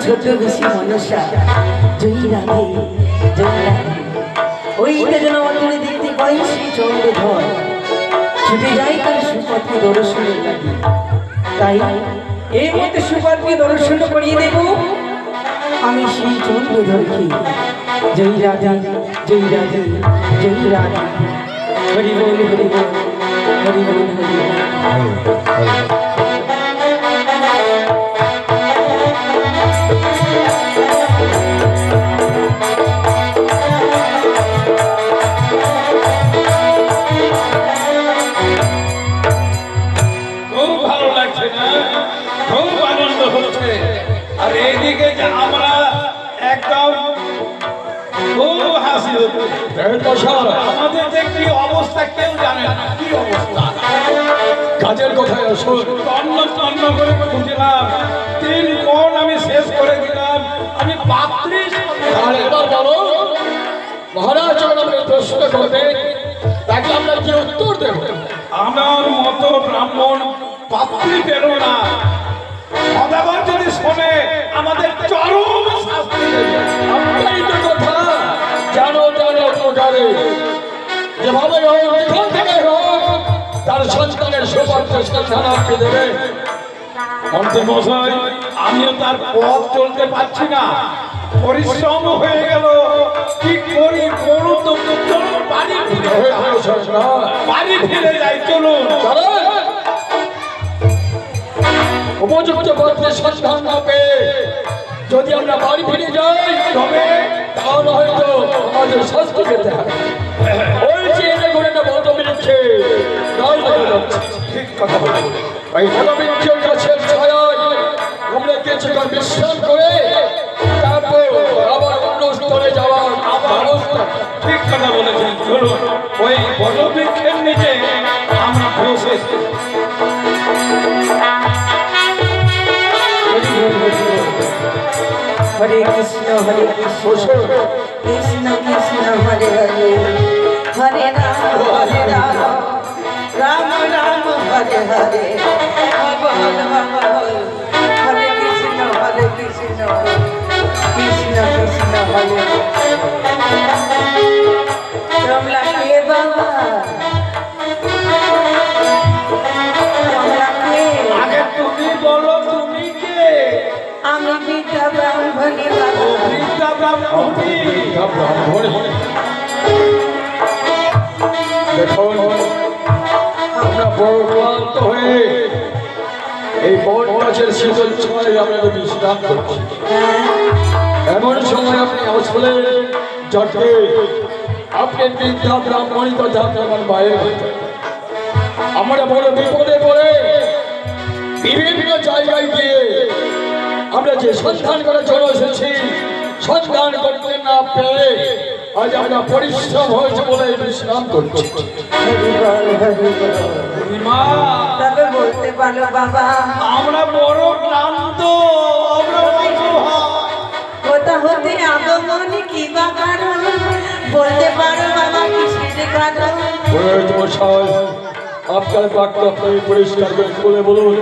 ছোট বেশি মনসা জয়ী রাধে জয়ী রাধে ওইটা যেন অন্তরে দেখতে পাই সেই চন্দ্রধর ছুটে যাই তার সুপথে দর্শনের লাগে। তাই এই মধ্যে সুপথকে দর্শন করিয়ে দেব আমি সেই চন্দ্রধরকে। জয়ী রাধে জয়ী রাধে জয়ী রাধে হরি বল হরি বল হরি বল হরি বল। আমাদের যে কি অবস্থা কেউ জানে না, কি অবস্থা কাজের কথায় আসুন। তন্ন করে খুঁজলাম, 3 কোণ আমি শেষ করে দিলাম, আমি 32। এবার বলো মহারাজ যখন আমাকে প্রশ্ন করবে তাকে আমরা কি উত্তর দেব? আমার মতো ব্রাহ্মণ পাত্রী পেল না, সদাগর যদি শোনে আমাদের চরম শাস্তি দেবে। আপনারই তো কথা জানো জানো প্রকারে যেভাবে হোক যেখান থেকে হোক তার সন্তানের সৌভাগ্য সন্তানকে দেবে। মন্ত্রী মশাই, আমিও তার পথ চলতে পারছি না, পরিশ্রম হয়ে গেল, কি করি করু তো চলুন বাড়ি ফিরে যাই, চলুন। উপযুক্ত পত্রের সন্ধান না পেয়ে যদি আমরা বাড়ি ফিরে যাই তবে তাহলে হয়তো আমাদের শাস্তি পেতে হবে। ওই যে এনে করে না বটবৃক্ষে ডাল দেখা যাচ্ছে, ঠিক কথা বলে এই বটবৃক্ষের গাছের ছায়ায় আমরা কিছুক্ষণ বিশ্রাম করে তারপর আবার অন্য স্থলে যাওয়ার ব্যবস্থা। ঠিক কথা বলেছেন, চলুন ওই বটবৃক্ষের নিচে আমরা বসে হরে কৃষ্ণ কৃষ্ণ কৃষ্ণ হরে হরে হরে রাম রাম রাম হরে হরে হরে কৃষ্ণ কৃষ্ণ কৃষ্ণ হরে রাম লাগে বাবা আগে তুমি বলো, তুমি কে? আমি বিদ্যা ব্রাহ্মণী বাবা। বিদ্যা ব্রাহ্মণী। দেখুন আমরা বড় ক্লান্ত হয়ে এই বট গাছের শীতল ছয় আমরা বিশ্রাম করছি। এমন সময় আপনি আসলে জটে আপনি বিদ্যা ব্রাহ্মণী কথা আমার মায়ের আমরা বড় বিপদে পড়ে বিভিন্ন জায়গায় গিয়ে আমরা যে সন্ধান করে চলে এসেছি, সন্ধান করতে না পেরে আজ আমরা পরিশ্রম হয়েছে বলে বিশ্রাম করছি। মা, তবে বলতে পারো বাবা আমরা বড় ক্লান্ত, আমরা কোথা হতে আগমন কি বা কারণ বলতে পারো বাবা কিসের কারণ? আপনার বাক্য আপনি পরিষ্কার করে খুলে বলুন।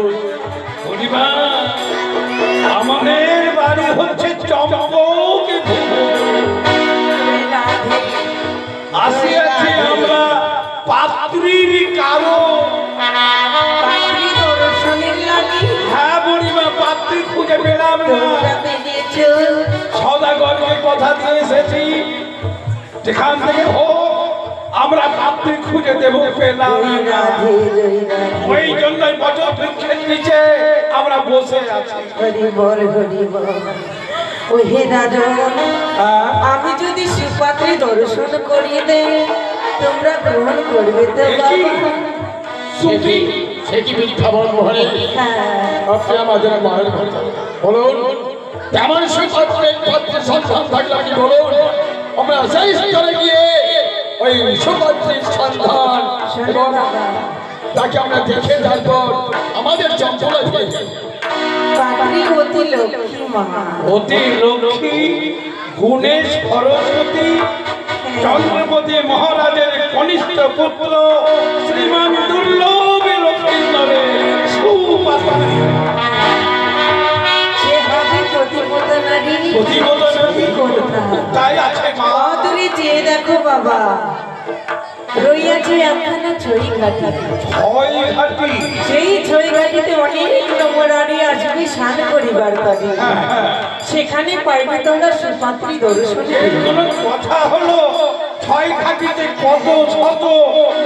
আমাদের বাড়ি হচ্ছে চম্পক, আসিয়াছি আমরা পাত্রীর কারণ। হ্যাঁ বুড়িমা, পাত্রী খুঁজে পেলাম না, সদাগরকে কথা দিয়ে এসেছি যেখান থেকে হোক আমরা পাত্রী খুঁজে দেবো, পেলাম না। ওই জন্যই বটবৃক্ষের নিচে আমরা বসে আছি। আমি যদি সুপাত্রী দর্শন করিয়ে দেই তোমরা গ্রহণ করবে তো সে কি মিথ্যা বল মহারে? আপনি আমাদের মায়ের কথা বলুন, তেমন সুপাত্রের পত্রের সন্ধান থাকলে আপনি বলুন, আমরা সেই স্থলে গিয়ে ওই সুপাত্রীর সন্ধান এবং তাকে আমরা দেখে তারপর আমাদের চঞ্চলা দিয়ে পাত্রী অতি লক্ষ্মী মহা। অতি লক্ষ্মী, গুণে সরস্বতী, চন্দ্রপতি মহারাজের কনিষ্ঠ পুত্র শ্রীমান দুর্লভ লক্ষ্মীন্দরের সুপাত্রী। সে হবে প্রতিপদা নারী। প্রতিপদা নারী? তাই আছে মা। তুমি চেয়ে দেখো বাবা, রইয়াছে একখানা ছই ঘাটি। ছয় ঘাটি? সেই ছই ঘাটিতে অনেক নবরানী আসবে স্নান করিবার তরে। সেখানে পাইবে তোমরা সুপাত্রী দর্শন। কোন কথা হলো? ছয় ঘাটিতে কত শত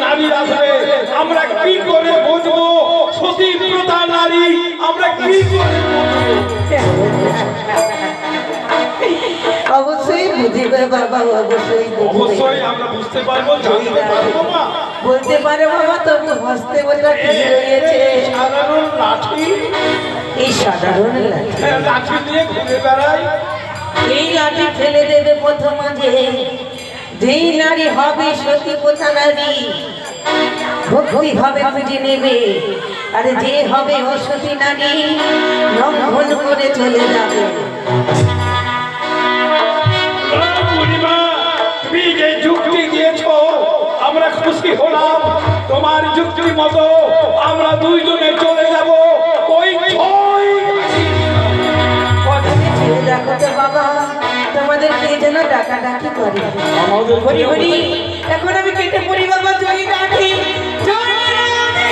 নারী আসবে, আমরা কি করে বুঝবো সতী প্রথা নারী? আমরা কি করে বুঝবো? অবশ্যই বুঝিবে বাবা, অবশ্যই বুঝিবে। অবশ্যই আমরা বুঝতে পারবো, জানতে পারবো মা। বলতে পারে বাবা, তবু হস্তে ওটা কি রয়েছে? সাধারণ লাঠি। এই সাধারণ লাঠি? লাঠি নিয়ে ঘুরে বেড়াই। এই লাঠি ফেলে দেবে প্রথম মাঝে যেই নারী হবে সতী প্রথা নারী, ভক্তি ভাবে খুঁজে নেবে। আর যে হবে অসতী নারী, লঙ্ঘন করে চলে যাবে। পূর্ণিমা, তুমি যে যুক্তি দিয়েছো আমরা খুশি হলাম। তোমার যুক্তি মতো আমরা দুইজনে চলে যাব ওই দেখো তো বাবা, তোমাদের কে যেন ডাকাডাকি করে। হরি হরি, এখন আমি কেটে পড়ি বাবা। জয় রাধে, জয় রাধে।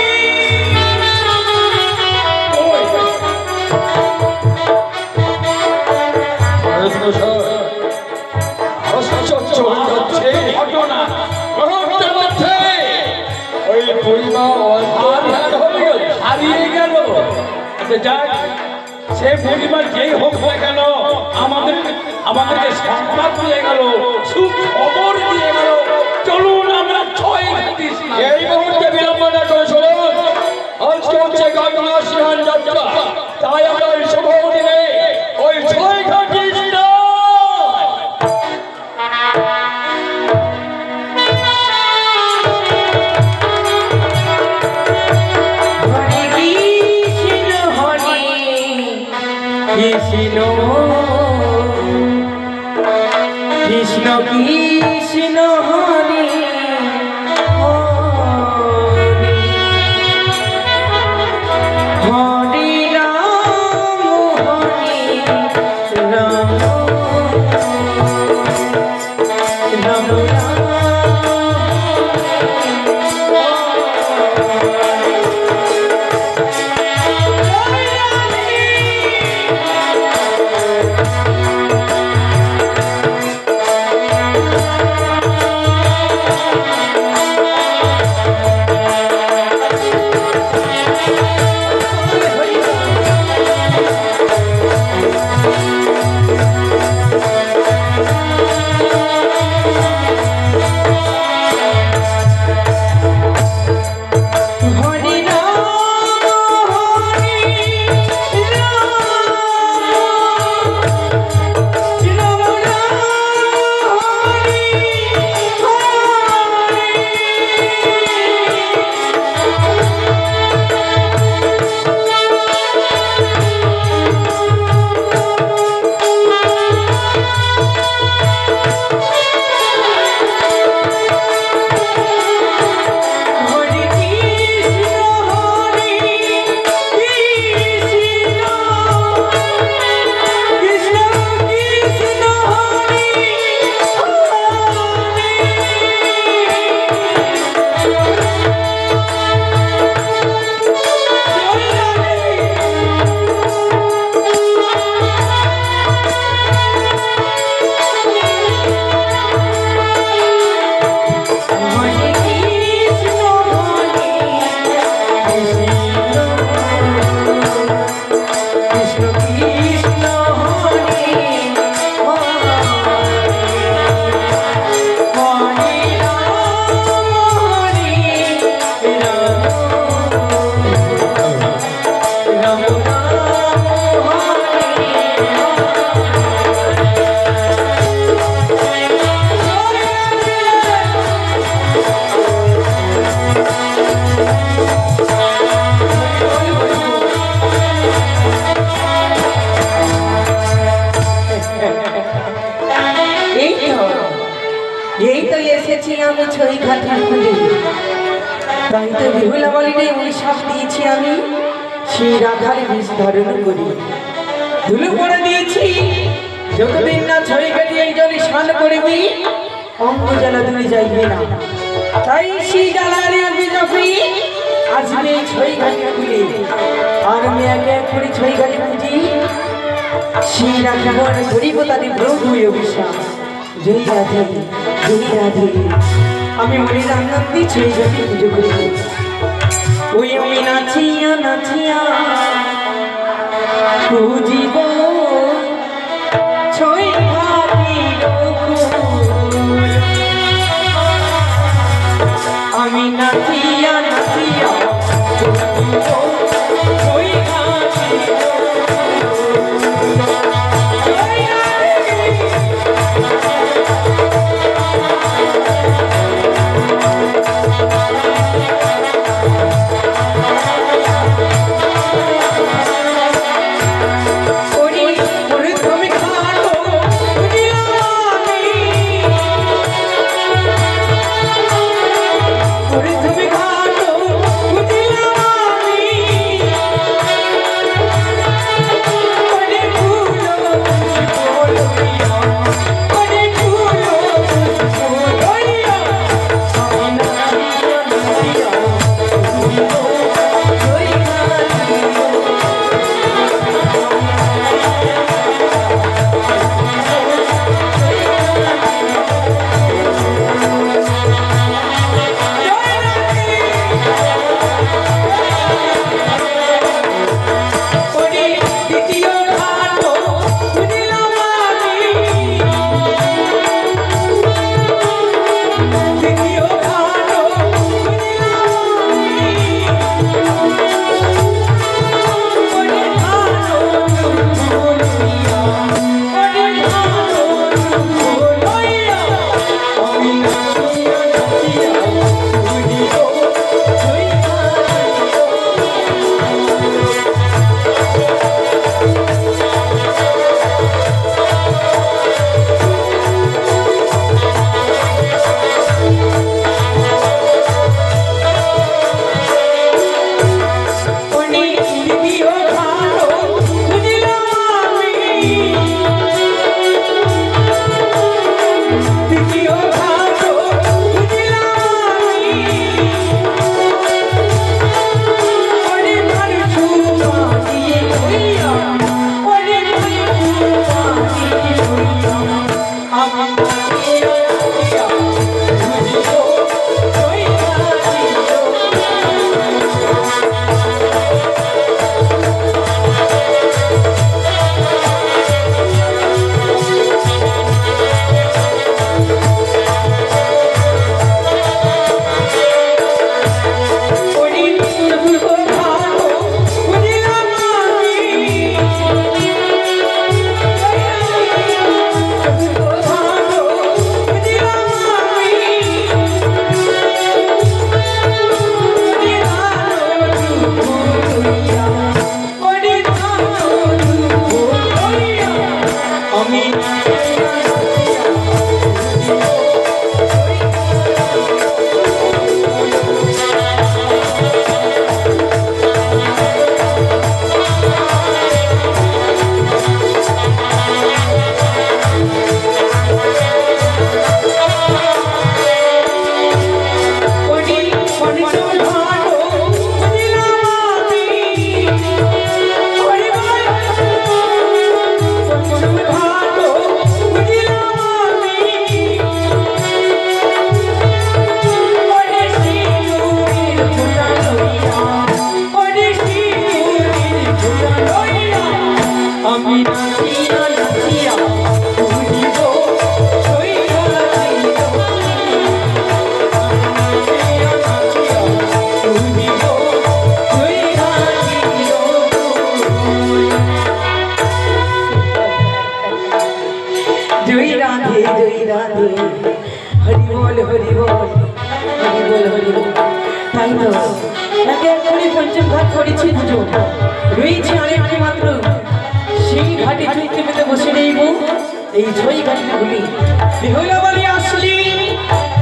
ঘটনা ওই পরিবার হারিয়ে গেল। যাক, সে পরিবার যেই হোক না কেন আমাদেরকে সংবাদ দিয়ে গেল, সুখবর দিয়ে গেল। চলুন আমরা ছয় ঘাটি স্নান। এই মুহূর্তে বিলম্ব না করে চলুন। আজকে হচ্ছে গঙ্গা স্নান যাত্রা, তাই আমরা ওই শুভ দিনে ওই ছয় ঘাটি স্নান। কৃষ্ণ কৃষ্ণ কৃষ্ণ হরে হরে, হরে রাম হরে রাম, রাম রাম। আমি ছই ঘাটের খুলে, তাই তো বিহুলা বলিনি অভিশাপ দিয়েছি আমি, সেই রাধারে বেশ ধারণ করি। ধুলো পড়ে দিয়েছি যতদিন না ছই ঘাটে এই জলে স্নান করবি অঙ্গ জ্বালা দূরে যাইবে না। তাই সেই জ্বালারে আমি যখন আসবে ছই ঘাটে খুলে, আর আমি এক এক করে ছই ঘাটে খুঁজি, সেই রাখিব ধরিব তাদের ব্রত অভিশাপ। জয় রাধে জয় রাধে, আমি মনের আনন্দ ছই ঘাটে পুজো করি। ওই আমি নাচিয়া নাচিয়া পুজিব ছই ঘাটের ফুল, আমি নাচিয়া নাচিয়া পুজিব ছই ঘাটের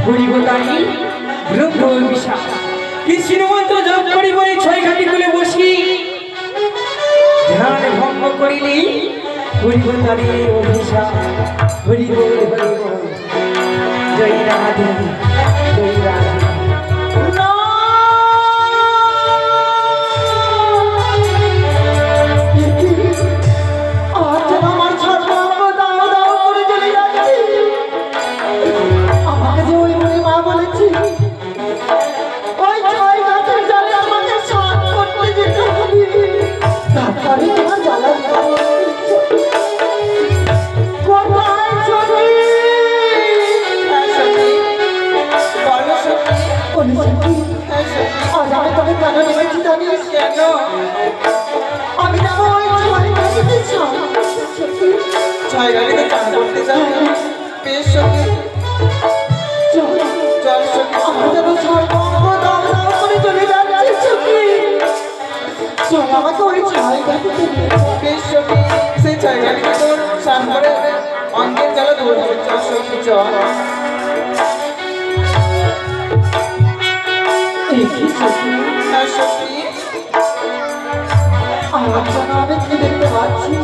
হরিবতারি ব্রহ্ম বিশাল কৃষ্ণ মন্ত্র জপ করি বলি ছয় ঘাটি খুলে বসি ধ্যান ভঙ্গ করিলি হরিবতারি অভিশাপ হরি বল হরি বল জয় রাধে জয় রাধে আমাকে ওই ছাই সেই জায়গাটি স্নান করে অঙ্গের জ্বালা দূর হবে চল আমি কি দেখতে পাচ্ছি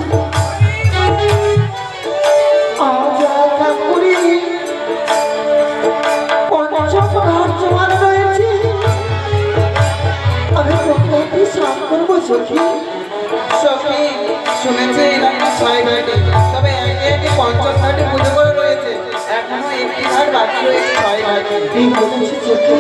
রয়েছে আমি স্নান করবো সখী শুনেছে ছয় ঘাটে তবে একে একে পঞ্চম ঘাটে পুজো করে রয়েছে এখনো একটি ঘাট বাকি রয়েছে ছয় ঘাটে এই বলেছি সখী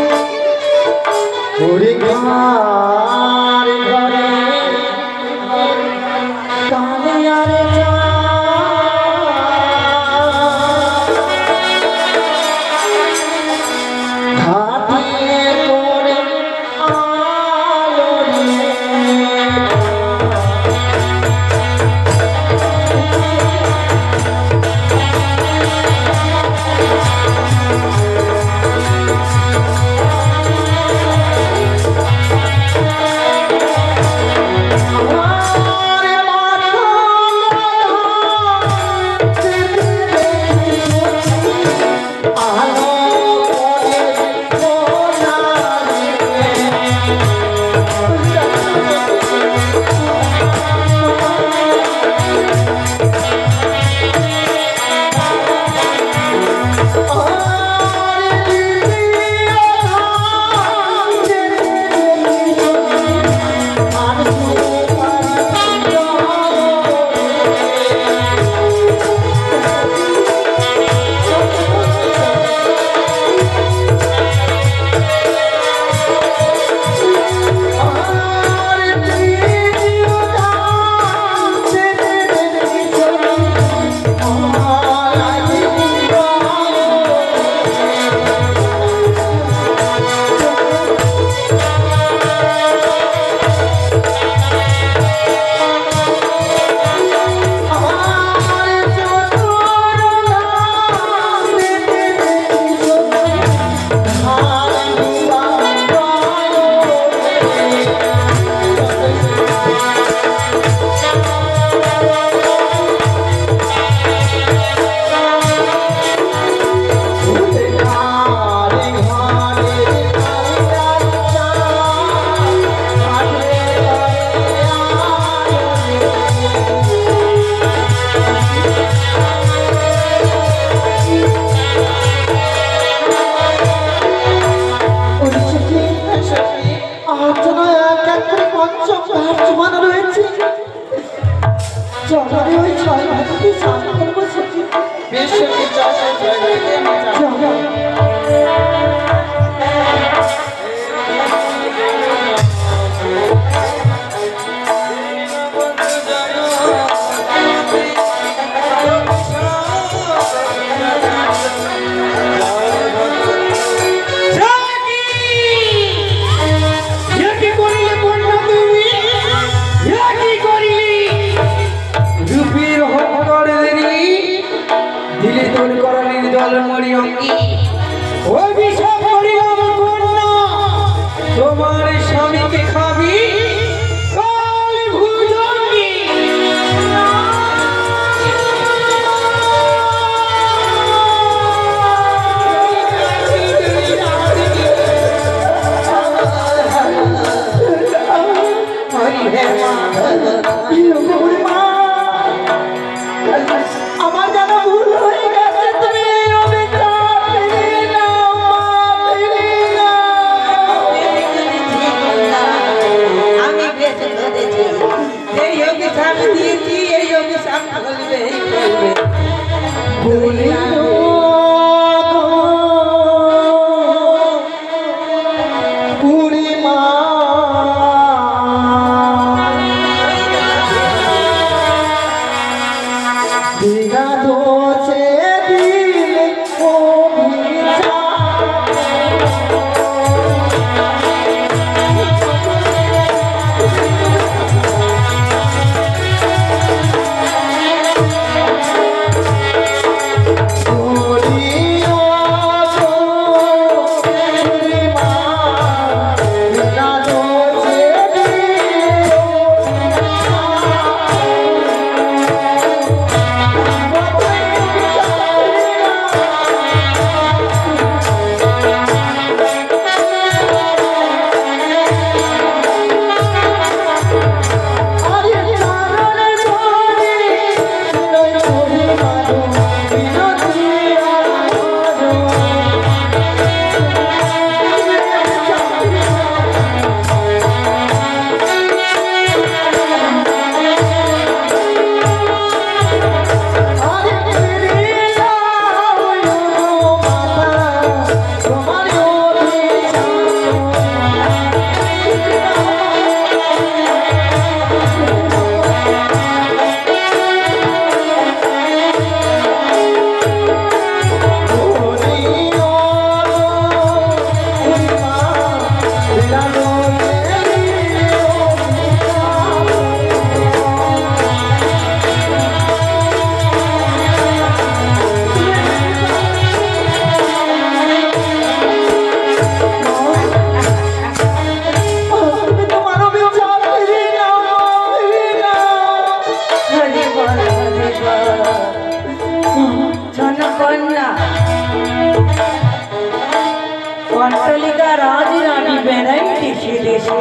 অট্টালিকা রাজরানী বেড়াই দেশে দেশে,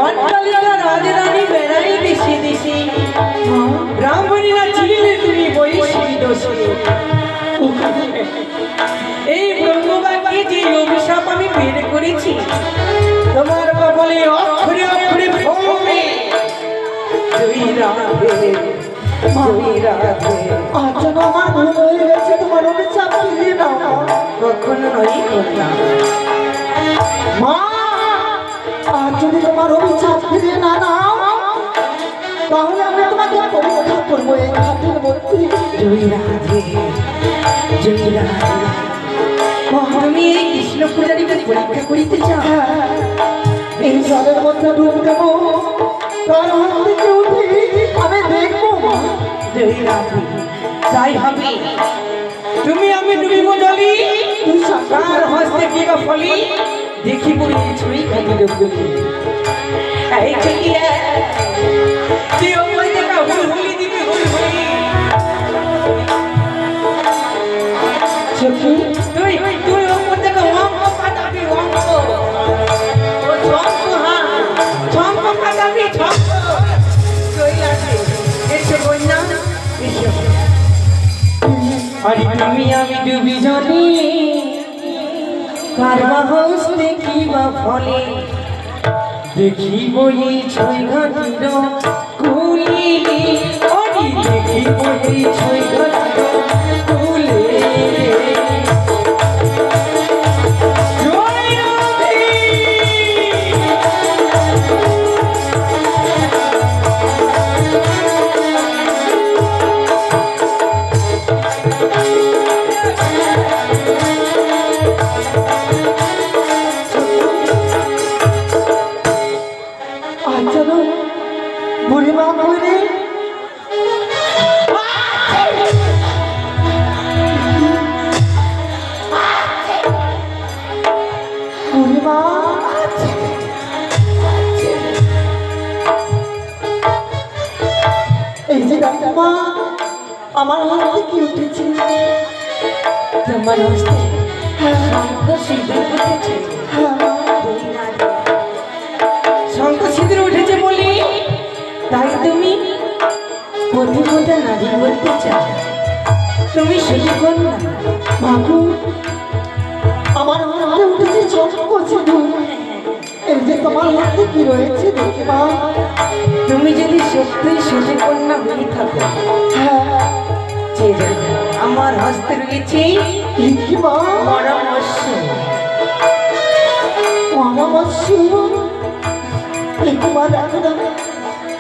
অট্টালিকা রাজরানী বেড়াই দেশে দেশে, ব্রাহ্মণীরা চিনলে তুমি বৈশী দোষে। এই ব্রহ্মবাক্যে যে অভিশাপ আমি বের করেছি, তোমার কপালে অক্ষরে অক্ষরে ভৌমে জয়ী রাধে জয়ী রাধে। আজ আমার ভুল হয়ে গেছে, তোমার অভিশাপ ফিরিয়ে দাও। কখনো নয় করলাম মা, আর যদি তোমার অভিশাপ ফিরিয়ে না দাও, তাহলে আমি তোমাকে পরীক্ষা করবো এই ঘাটের মধ্যে। জয়ী রাধে জয়ী রাধে। তুমি এই কৃষ্ণ পূজারীকে পরীক্ষা করিতে চাও? এই জলের মধ্যে ডুব দেবো, তার হাত থেকে উঠে আমি দেখবো। মা, জয়ী রাধে তাই হবে। তুমি আমি ডুবিব জলি, তুই সাকার কার হস্তে কি বা ফলি, দেখিব এই ছুঁই খালি ডুবলি। এই চকিয়া তুই ওই দেখা হুলহুলি দিবি হুলহুলি। চকি তুই তুই ওপর থেকে অঙ্ক ফাটাবি অঙ্ক। ও ঝঙ্ক, হ্যাঁ ঝঙ্ক ফাটাবি ঝঙ্ক। জয়ী রাধে এসে বন্যা এসে। আরে তুমি আমি ডুবি জলে, কার বা হস্তে কি বা ফলে, দেখিব এই ছয় ঘাটির কুলিলে। আরে দেখিব এই ছয় ঘাটির কুলে। জয় রাধে। আজ যেন বুড়ি মা করে বুড়ি মা, এই যে দেখো মা, আমার হাতে কি উঠেছে? তোমার হস্তে শঙ্খ সিঁদুর উঠেছে। হ্যাঁ, জয়ী রাধে। শঙ্খ সিঁদুর উঠেছে বলি তাই তুমি প্রতিমতা নারী বলতে চাও? তুমি সেটি কর না বাবু, আমার হাতে উঠেছে চমক সিঁদুর। এই যে তোমার হাতে কি রয়েছে দেখি মা। তুমি যদি সত্যিই সতী কন্যা হয়ে থাকো, হ্যাঁ, যে দেখো, আমার হস্তে রয়েছে কি মা পরামর্শ। পরামর্শ একটু মা দেখো না,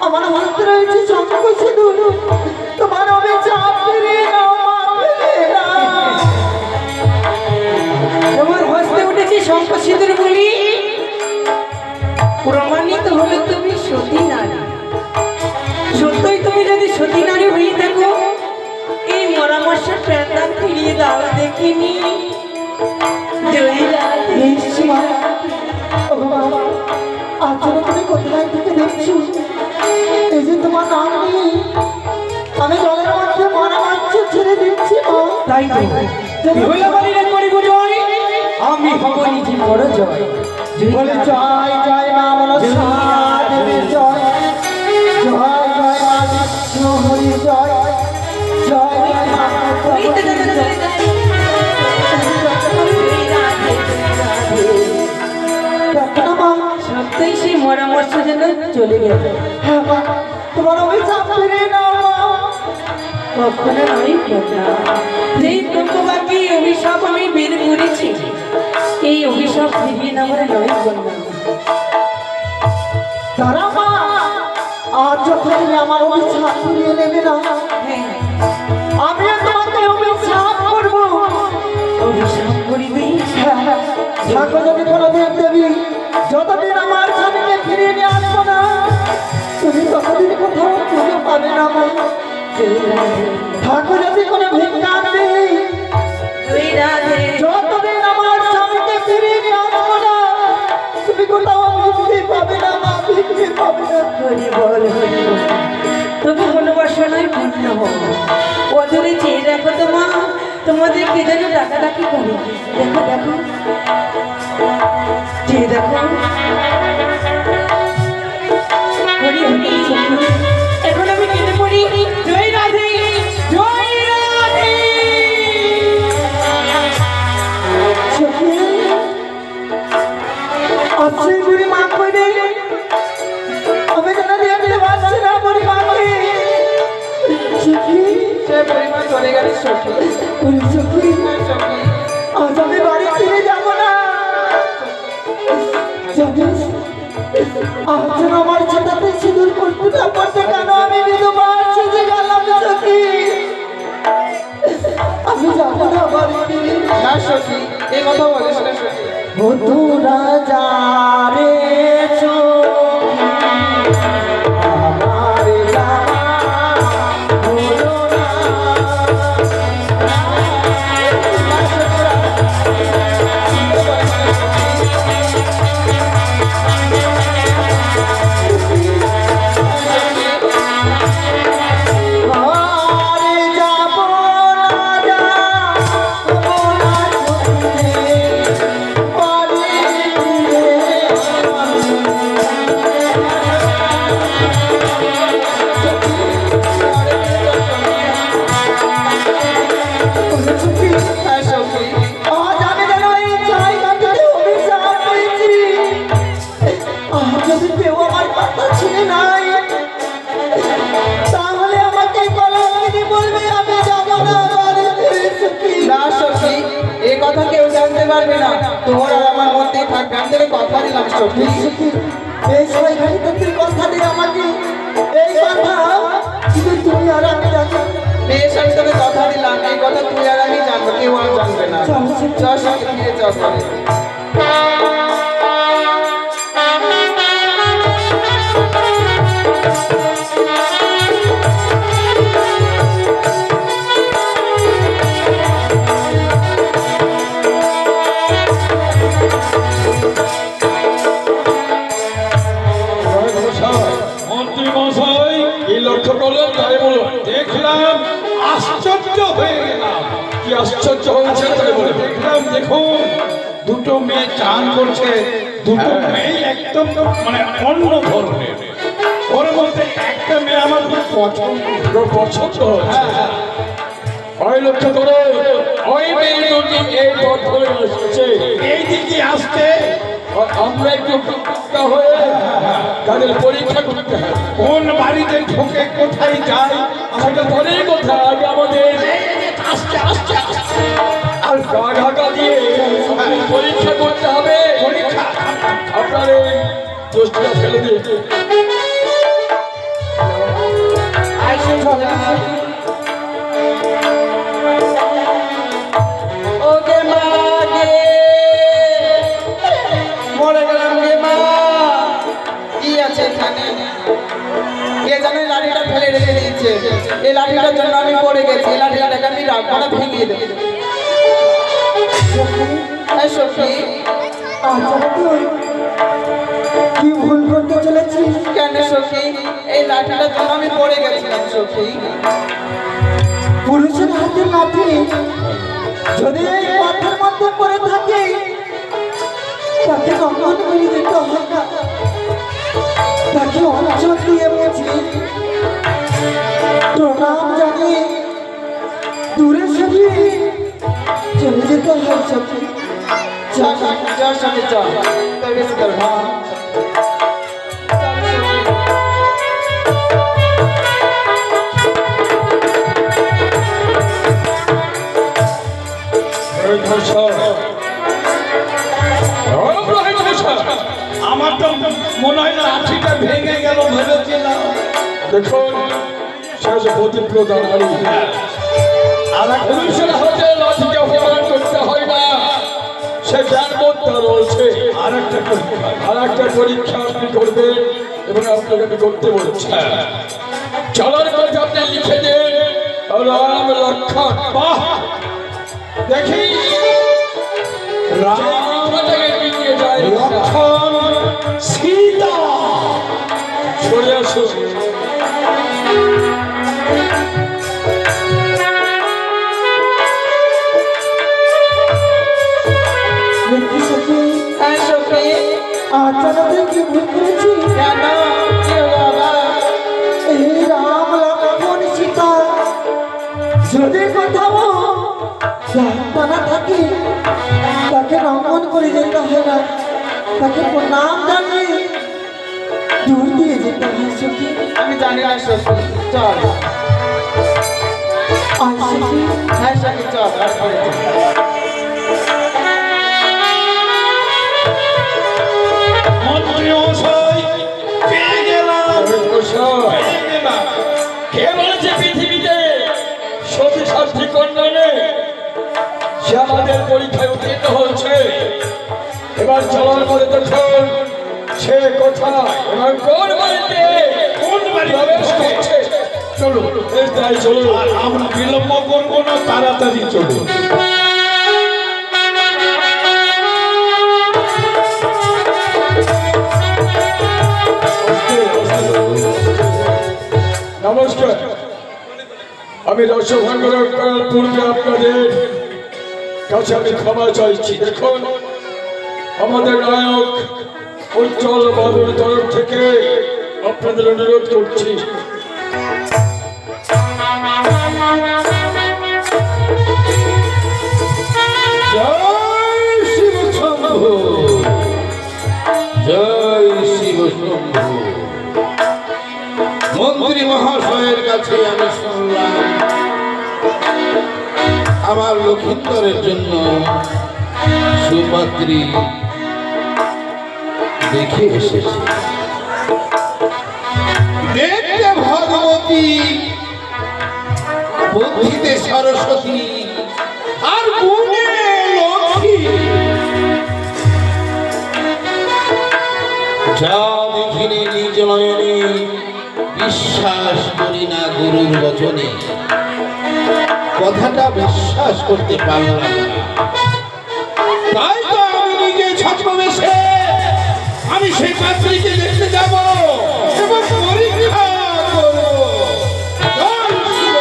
আমার হাতে রয়েছে শঙ্খ সিঁদুর, তোমার অভিশাপ ফিরিয়ে নাও মা, ফিরিয়ে নাও। তোমার হস্তে উঠেছে শঙ্খ সিঁদুর বলি প্রমাণিত হলো তুমি সতী নারী। সত্যই তুমি যদি সতী নারী হয়ে থাকো, এই পরামর্শের প্রাণদান ফিরিয়ে দাও দেখিনি। জয় রাধে। দেখছি মা, ও বাবা, আজ তুমি কোথায় থেকে দেখছি? এই যে তোমার নাম নেই, আমি জলের মধ্যে পরামর্শ ছেড়ে দিচ্ছি মা। তাই তো বিহুলা বাড়ির করিব জয়, আমি হব নিজে বড় জয়। বলে জয় জয় মা মনসা দেবীর জয়, জয় জয় মা বিষ্ণু হরি জয়, জয় মা সত্যই সেই পরামর্শ যেন চলে গেল। হ্যাঁ মা, তোমার অভিশাপ ফিরিয়ে নাও মা। কখনো নয় কথা, যেই ব্রহ্মবাক্যে অভিশাপ আমি বের করেছি, এই অভিশাপ ফিরিয়ে নেওয়ার নয় কন্যা। তারা মা, আজ যখন তুমি আমার অভিশাপ ফিরিয়ে নেবে না, হ্যাঁ, আমিও তোমাকে অভিশাপ করবো। অভিশাপ করিবে। হ্যাঁ, থাকো যদি কোনো দেব দেবী, যতদিন আমার স্বামীকে ফিরিয়ে নিয়ে আসবো না, তুমি ততদিন কোথাও খুঁজে পাবে না মা। থাকো যদি কোনো ভিক্ষা নেই, জয় রাধে। যতদিন আমার স্বামীকে ফিরিয়ে নিয়ে আসবো না, তুমি কোথাও ভিক্ষে পাবে না মা, ভিক্ষে পাবে না। হরি বল হরি বল। তবু ভালোবাসনায় পূর্ণ হোক। অদূরে চেয়ে দেখো তো মা, তোমাদের কে যেন ডাকাডাকি করে। দেখো দেখো, চেয়ে দেখো। হরি হরি। এখন আমি কেটে পড়ি। জয় রাধে, জয় রাধে। সখী, আজকে বুড়ি মা কই রে? আমি যেন দেখতে পাচ্ছি না বুড়ি মাকে। সখী, সে পরিমাণ চলে গেছে সখী। ওরে সখী, আজ আমি বাড়ি ফিরে যাব না। জানিস, আজ যেন আমার ছেলেতে সিঁদুর পড়তে না পড়তে কেন আমি বিধবা সেজে গেলাম সখী। আমি যাব না বাড়ি ফিরে। না সখী, এই কথা বলিস না সখী। বধুরা যারে চোখে আমার যাওয়া হলো না। আরে যাব না, যাব না চোখে, বাড়ি ফিরে আজ আমি যেন এই জায়গাটাতে অভিশাপ পেয়েছি। আজ যদি কেউ আমার কথা শুনে নাই, তাহলে আমাকে কলঙ্কিনী বলবে, আমি যাব না বাড়িতে সখী। না সখী, এই কথা কেউ জানতে পারবে না। তোমার আর আমার মধ্যে থাকবে, আমি তোকে কথা দিলাম সখী। সখী, এই জায়গাটাতে তুই কথা দিয়ে আমাকে, এই কথা শুধু তুমি আর আমি জানি। বেশ, আমি তোকে কথা দিলাম, এই কথা তুই আর আমি জানবো, কেউ আর জানবে না। চল, চল। চল সখী, ফিরে চল ঘরে। মন্ত্রী মশাই, এই লক্ষ্য করলেন তাই বলো। দেখলাম, আশ্চর্য হয়ে গেলাম। কি আশ্চর্য হয়েছে তাই বলে। দেখলাম, দেখুন, দুটো মেয়ে চান করছে, দুটো মেয়ে একদম মানে অন্য ধরনের। ওর মধ্যে একটা মেয়ে আমার খুব পছন্দ। তোর পছন্দ হচ্ছে। হ্যাঁ, ওই লক্ষ্য করো, ওই মেয়ে দুটি এই পথ ধরে এসেছে। এই দিকে আসতে আর আমরা একটু বিক্ষিপ্ত হয়ে তাদের পরীক্ষা করতে হবে। কোন বাড়িতে ঢোকে কোথায় যায় সেটা ধরেই কথা আগে আমাদের আস্তে আস্তে আর গা ঢাকা দিয়ে পরীক্ষা করতে হবে। পরীক্ষা আপনার এই দোষটা ফেলে দিয়ে ওকে মা গে মরে গেলাম গে মা। কি আছে এখানে? কে জানে লাঠিটা ফেলে রেখে দিয়েছে। এই লাঠিটার জন্য আমি পড়ে গেছি। এই লাঠিটাকে আমি রাখবো না, ভেঙে দেবো। এই সখী, কি ভুল করতে চলেছিস? কেন সখী? এই লাঠিটার জন্য আমি পড়ে গেছিলাম সখী। পুলিশের হাতে লাঠি যদি এই পথের মধ্যে পড়ে থাকে তাকে দমন করে দিতে হবে না, তাকে অঞ্চল দিয়ে বুঝি প্রণাম জানিয়ে দূরে সরিয়ে চলে যেতে হয় সখী। চল সখী চল, তাই বেশি করে ভাব। আমার তো মনে হয় লাঠিটা ভেঙে গেল ভেবেছিলাম। দেখুন শেষ প্রতিপ্রদান আর পুলিশের হাতে লাঠিকে অপমান করতে হয় না, সে জ্ঞানবোধটা রয়েছে। আর একটা পরীক্ষা আপনি করবেন এবং আপনাকে আমি করতে বলছি। চলার পথে আপনি লিখে দিন রাম লক্ষণ। বাহ, দেখি রামটাকে নিয়ে যায় লক্ষণ সীতা। সরে আসুন। দেখি সখী, এই সখী, আচানক কি ভুল করেছি? কেন? কি হলো আবার? এই রাম লক্ষ্মণ সীতা যদি কোথাও জানা থাকে তাকে রঙ্গন করে যেতে হয় না, তাকে প্রণাম জানিয়ে দূর দিয়ে যেতে হয় সখী। আমি জানি না সখী, চল। আর সখী, হ্যাঁ সখী চল, আর করে চল। মন্ত্রী মশাই পেয়ে গেলাম, পেয়ে গেলাম। কে বলেছে পৃথিবীতে সতী সাধ্বী কন্যা নেই? সে আমাদের পরীক্ষায় উত্তীর্ণ হয়েছে। এবার চলার পরে দেখুন সে কোথায় এবং কোন বাড়িতে কোন বাড়িতে প্রবেশ করছে। চলুন তাই চলুন। আর আমরা বিলম্ব করবো না, তাড়াতাড়ি চলুন। নমস্কার, আমি রসভঙ্গ করার পূর্বে আপনাদের কাছে আমি ক্ষমা চাইছি। দেখুন আমাদের নায়ক উজ্জ্বল বাবুর তরফ থেকে আপনাদের অনুরোধ করছি জয় শিব শম্ভু, জয় শিব শম্ভু। মন্ত্রী মহাশয়ের কাছে আমি শুনলাম আমার লক্ষিন্দরের জন্য সুপাত্রী দেখে এসেছে। দেখতে ভগবতী, বুদ্ধিতে সরস্বতী, আর গুণে লক্ষ্মী। যা দেখিনি নিজ নয়নে, বিশ্বাস করি না গুরুর বচনে। কথাটা বিশ্বাস করতে পারলাম না, তাই তো আমি নিজে ছদ্মবেশে আমি সেই পাত্রীকে দেখতে যাব এবং পরীক্ষা করব। জয় শিব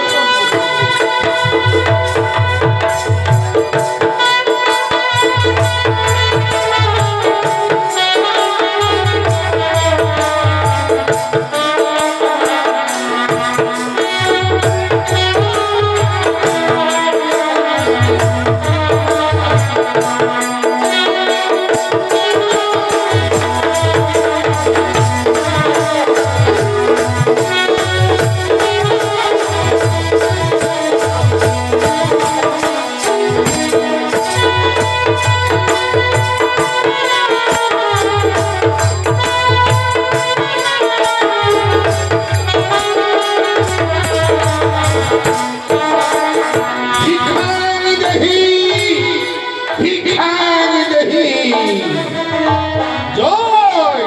জয়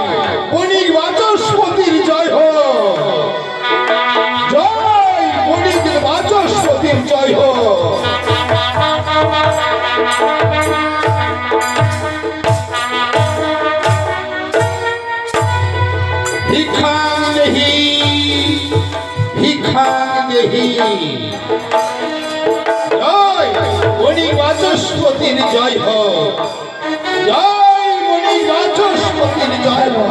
বণিক বাচস্পতির জয় হো, জয় বণিক বাচস্পতির জয় হো। ভিক্ষাং দেহি ভিক্ষাং দেহি, জয় বণিক বাচস্পতির জয় হো, জয় বণিক বাচস্পতির জয় হো।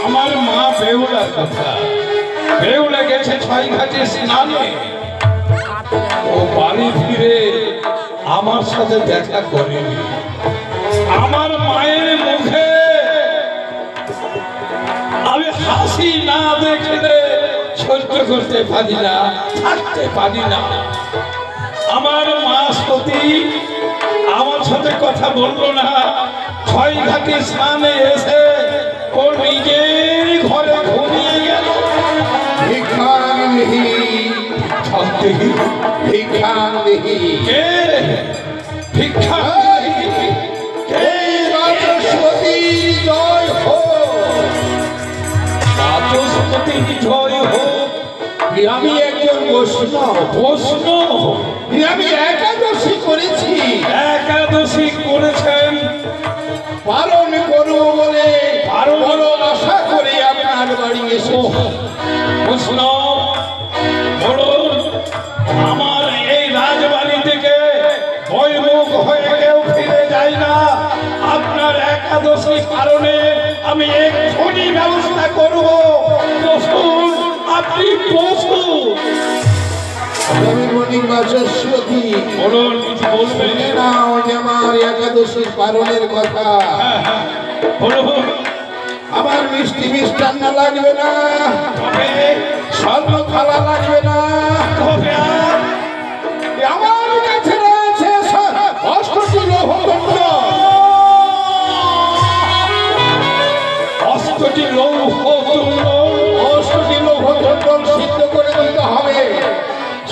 আমার মা বেহুলার কথা, বেহুলা গেছে ছয় ঘাটে স্নানে, ও বাড়ি ফিরে আমার সাথে দেখা করেনি। আমার মায়ের মুখে আমি হাসি না দেখলে সহ্য করতে পারি না, থাকতে পারি না। আমার মা সতী আমার সাথে কথা বললো না, ছয় ঘাটে স্নানে এসে ও নিজের ঘরে ঘুমিয়ে গেল। ভিক্ষাং দেহি ভিক্ষাং দেহি, কে ভিক্ষা কে বাচস্পতির জয় হো, বাচস্পতির জয় হোক। আমি একজন বৈষ্ণব, বৈষ্ণব আমি একাদশী করেছি, একাদশী করেছেন, পালন করব বলে পালন বড় আশা করে আপনার বাড়ি এসেছি। বৈষ্ণব বলুন, আমার এই রাজবাড়ি থেকে বৈমুখ হয়ে কেউ ফিরে যায় না। আপনার একাদশী কারণে আমি এক্ষুনি ব্যবস্থা করব। বসুন, আপনি বসুন। আমি বণিক বাচস্পতি, বলুন, কিছু বলবেন? শুনে নাও যে আমার একাদশীর পালনের কথা। বলুন। আমার মিষ্টি মিষ্টান্ন লাগবে না, তবে স্বর্ণ থালা লাগবে না, তবে আর আমার কাছে রয়েছে অষ্টটি লৌহদণ্ড। অষ্টটি লৌহদণ্ড, অষ্টটি লৌহদণ্ড সিদ্ধ করে দিতে হবে,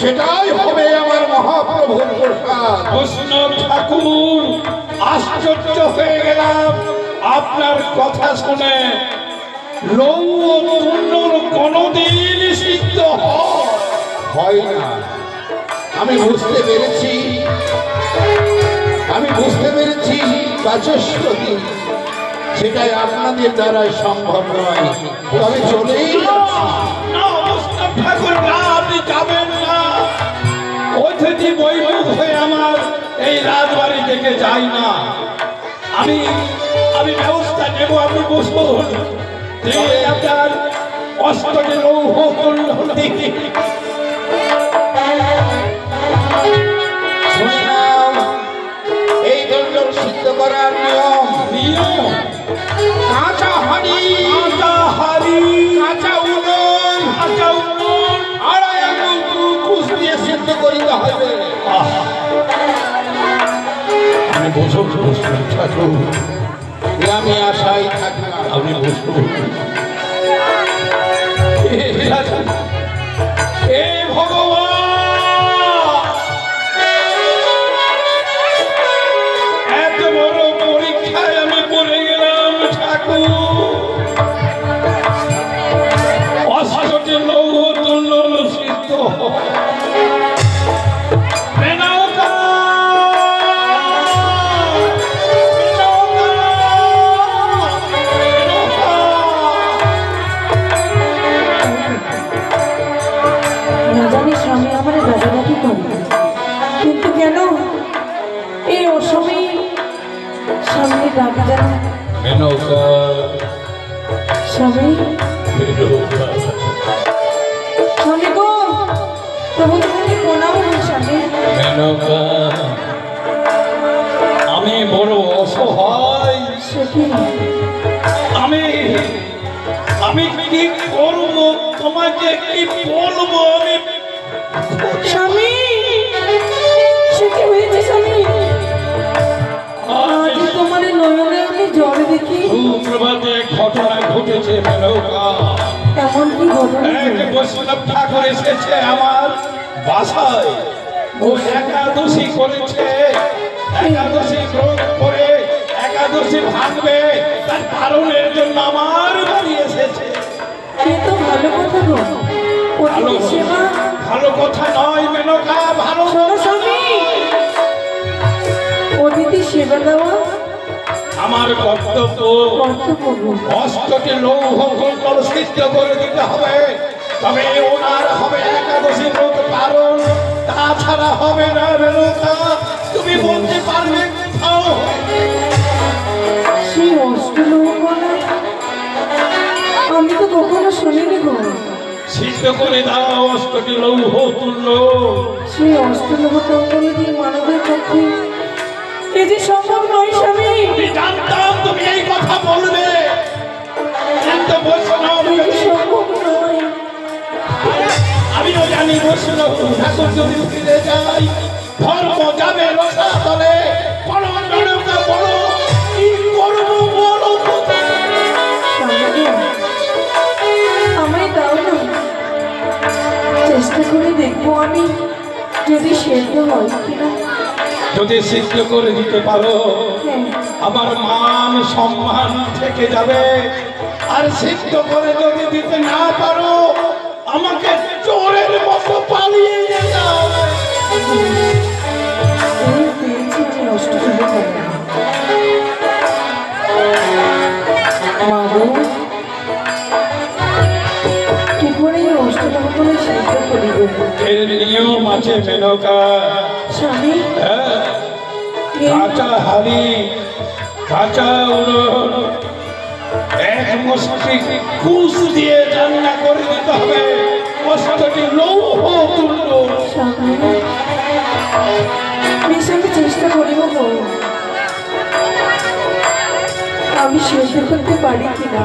সেটাই হবে আমার মহাপ্রভুর প্রসাদ। বৈষ্ণব ঠাকুর, আশ্চর্য হয়ে গেলাম আপনার কথা শুনে। লৌহদণ্ড কোনদিন সিদ্ধ হয় না। আমি বুঝতে পেরেছি, আমি বুঝতে পেরেছি বাচস্পতি, সেটাই আপনাদের দ্বারাই সম্ভব নয়। তবে চলেই যাচ্ছি। না, বৈষ্ণব ঠাকুর, না, আপনি যাবেন না। অতিথি বৈমুখ হয়ে আমার এই রাজবাড়ি থেকে যাই না। আমি ব্যবস্থা নেব, আপনি বসুন। দিয়ে আপনার অষ্টটি লৌহদণ্ড শুনে নাও, এই দণ্ড সিদ্ধ করার নিয়ম, নিয়ম। কাঁচা হাঁড়ি, কাঁচা হাড়ি, কাঁচা উনুন, কাঁচা উনুন, আড়াই আঙুল কুচ দিয়ে সিদ্ধ করিতে হবে। আপনি বসুন, বসুন ঠাকুর, আমি আশাই থাকলাম। আপনি বসুন। হে ভগবান, এত বড় পরীক্ষায় আমি পড়ে গেলাম ঠাকুর। অষ্টটি লৌহদণ্ড সিদ্ধ না জানিস স্বামী স্বামী গো প্রভু তোমাকে প্রণাম স্বামী। মেনকা, আমি বড় অসহায়। সে কি আমি আমি কি করব, তোমাকে কি বলবো? আমি স্বামী সে কি হয়েছে স্বামী? আজ তোমার নয়নে আমি জল দেখি। সুপ্রভাতে ঘটনা ঘটেছে মেনকা। এমন কি ঘটনা? এক বৈষ্ণব ঠাকুর এসেছে আমার বাসায়। ও একাদশী করেছে, একাদশী ব্রত করে একাদশী ভাঙবে, তার কারণের জন্য আমার বাড়ি এসেছে। এ তো ভালো কথা গো। ভালো অতিথি সেবা ভালো কথা নয় মেনকা, ভালো শোনো স্বামী, অতিথি সেবা দেওয়া আমার কর্তব্য। কর্তব্য গো। অষ্টটি লৌহ কুণ্ডল সিদ্ধ করে দিতে হবে, তবে ওনার হবে একাদশী ব্রত পালন, তাছাড়া হবে না মেনকা। তুমি বলতে পারবে কোথাও? সেই অষ্টলোক বলা আমি তো কখনো শুনিনি গো। সিদ্ধ করে দাও অষ্টটি লৌহ তুল্য। সেই অষ্টলোক কঙ্কলে দিয়ে মানবের পক্ষে এ যে সম্ভব নয় স্বামী। আমি জানতাম তুমি এই কথা বলবে, কিন্তু বৈষ্ণব এ যে সম্ভব নয়। আমিও জানি বৈষ্ণব ঠাকুর যদি ফিরে যাই ধর্ম যাবে রসাতলে। বলো মেনকা, বলো কি করবো, বলো স্বামী গো, আমায় দাও না, চেষ্টা করে দেখবো আমি যদি সেদ্ধ হয় কিনা। যদি সিদ্ধ করে দিতে পারো হ্যাঁ আমার মান সম্মান থেকে যাবে, আর সিদ্ধ করে যদি দিতে না পারো আমাকে চোরের মতো পালিয়ে যেতে হবে। এই পেয়েছি আমি অষ্টলোক কঙ্কল। মা গো, কি করে এই অষ্টলোক কঙ্কলে সেদ্ধ করিব? এর নিয়ম আছে মেনকা। স্বামী হ্যাঁ, এই কাঁচা হাড়ি, কাঁচা উনুন, এক মুষ্টি কুশ দিয়ে রান্না করে দিতে হবে অষ্টটি লৌহ তুল্য। স্বামী বেশ আমি চেষ্টা করিব গো, আমি সেদ্ধ করতে পারি কিনা।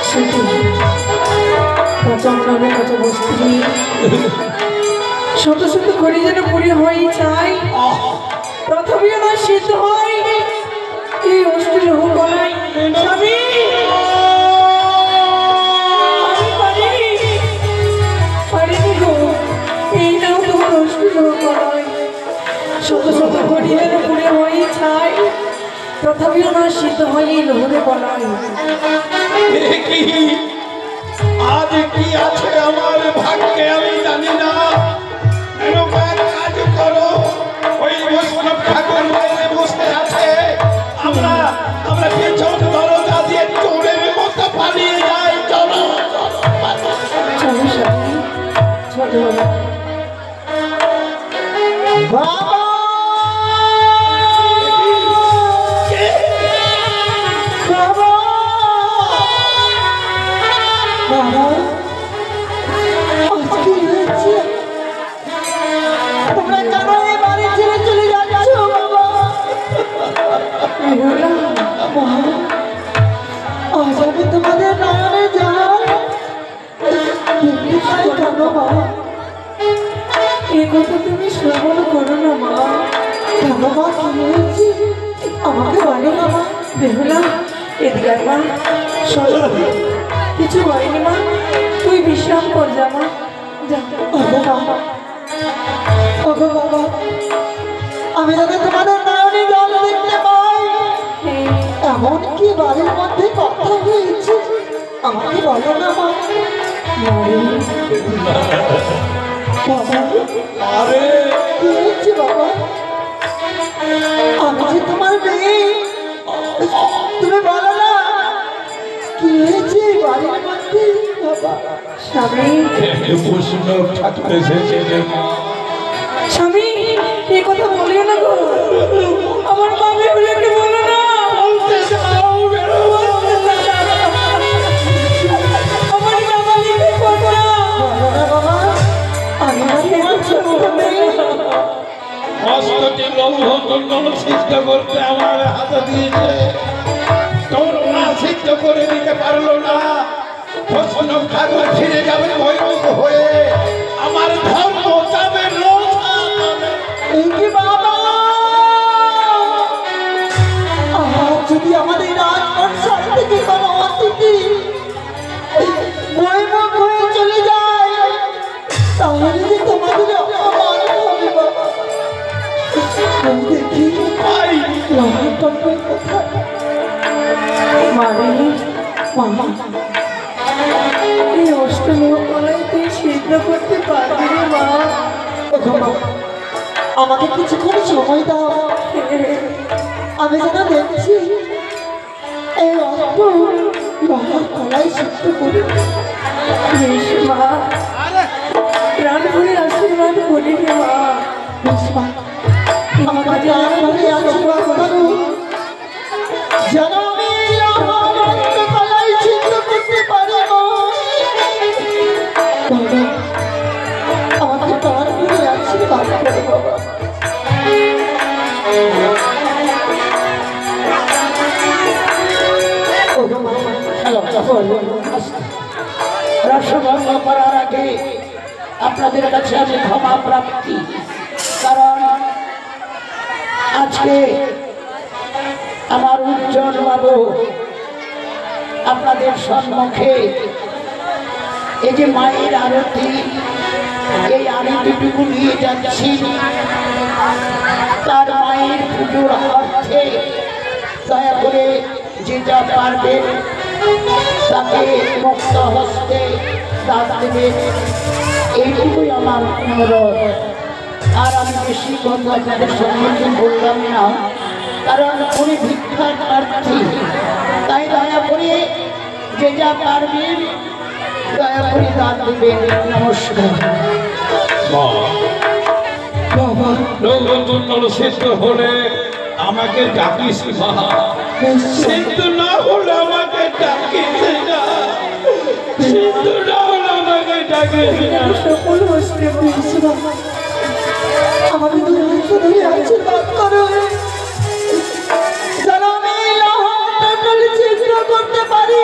সেটি কাঁচা উনানে কাঁচা বস্তু নিয়ে শত শত করে যেন পুরি হয়ে চাই, তথাপিও না সিদ্ধ হয় এই অষ্টলোক কলাই। স্বামী আমি পারিনি গো, এই নাও তোমার অষ্টলোক কলাই। শত শত করে যেন পুরি হয়ে চাই, তথাপিও না সিদ্ধ হয় এই লোহরে কলাই। এ কি, আজ কি আছে আমার ভাগ্যে আমি জানি না। মেনকা, এক কাজ করো, ওই বৈষ্ণব ঠাকুর বাইরে বসে আছে, আমরা পেছন দরজা দিয়ে চোরের মতো পালিয়ে যাই। চলো চলো স্বামী চলো। বাবা বাবা বাবা, আজকে হয়েছে তোমরা কেন এই বাড়ি ছেড়ে চলে যাচ্ছ বাবা? বেহুলা, মা, আজ আমি তোমাদের নয়নে যাই দেখতে পাই কেন মা? এ কথা তুমি শ্রবণ করো না মা। কেন মা, কি হয়েছে আমাকে বলো না মা। বেহুলা এদিকে আয় মা। শোনো, কিছু হয়নি মা, তুই বিশ্রাম কর যা মা, যা। ওগো বাবা, ওগো বাবা, আমি যাতে তোমাদের নয়নে জল দেখতে পাই, হ্যাঁ, এমন কি বাড়ির মধ্যে কথা হয়েছে আমাকে বলো না মা। নারী, বাবা, আরে কি হয়েছে বাবা? আমি যে তোমার মেয়ে, তুমি বলো না কি হয়েছে এই বাড়ির মধ্যে বাবা? স্বামী বৈষ্ণব ঠাকুর এসেছে যে মা। স্বামী এ কথা বলিও না গো, আমার মা বেহুলাকে বলো না। বলতে যাও বেরো দিয়েছে তোর মা সিদ্ধ করে দিতে পারলো না বৈষ্ণব ঠাকুর ফিরে যাবে ভয়মুখ হয়ে আমার ধর্ম যাবে কি বাবা যদি আমাদের রাজবংশ থেকে কোনো অতিথি বৈমুখ হয়ে চলে যায় তাহলে যে তোমাদের অপমান হবে বাবা দেখি মানে মামা এই অষ্টমী তুই সিদ্ধ করতে পারবি রে মা আমাকে কিছুক্ষণ সময় দাও আমি যেন দেখছি এই অল্প লোহার কলাই সিদ্ধ করি বেশ মা প্রাণ ভরে আশীর্বাদ করি রে মা বেশ মা আমাকে প্রাণ ভরে আশীর্বাদ করো যেন আমি এই লোহার কলাই সিদ্ধ করতে পারি আমাকে প্রাণ ভরে আশীর্বাদ করো বাবা রসভঙ্গ করার আগে আপনাদের কাছে আমি ক্ষমা প্রাপ্তি কারণ আজকে আমার উজ্জ্বল বাবু আপনাদের সম্মুখে এই যে মায়ের আরতি এই আরতিটুকু নিয়ে যাচ্ছি তার মায়ের পুজোর অর্থে দয়া করে যে যা পারবেন তাকে মুক্ত হস্তে দান দেবেন এইটুকুই আমার অনুরোধ আর আমি বেশি কথা আপনাদের সম্মুখে বললাম না কারণ উনি ভিক্ষার প্রার্থী তাই দয়া করে যে যা পারবেন দয়া করে দান দেবেন নমস্কার বাবা নগর সিদ্ধ হলে আমাকে ডাকিস মা সিদ্ধ না হলে আমাকে ডাকিস না সিদ্ধ না হলে আমাকে ডাকিস না সকল বসে আমাকে তুমি আশীর্বাদ করো যেন আমি এই লোহার কলাই সিদ্ধ করতে পারি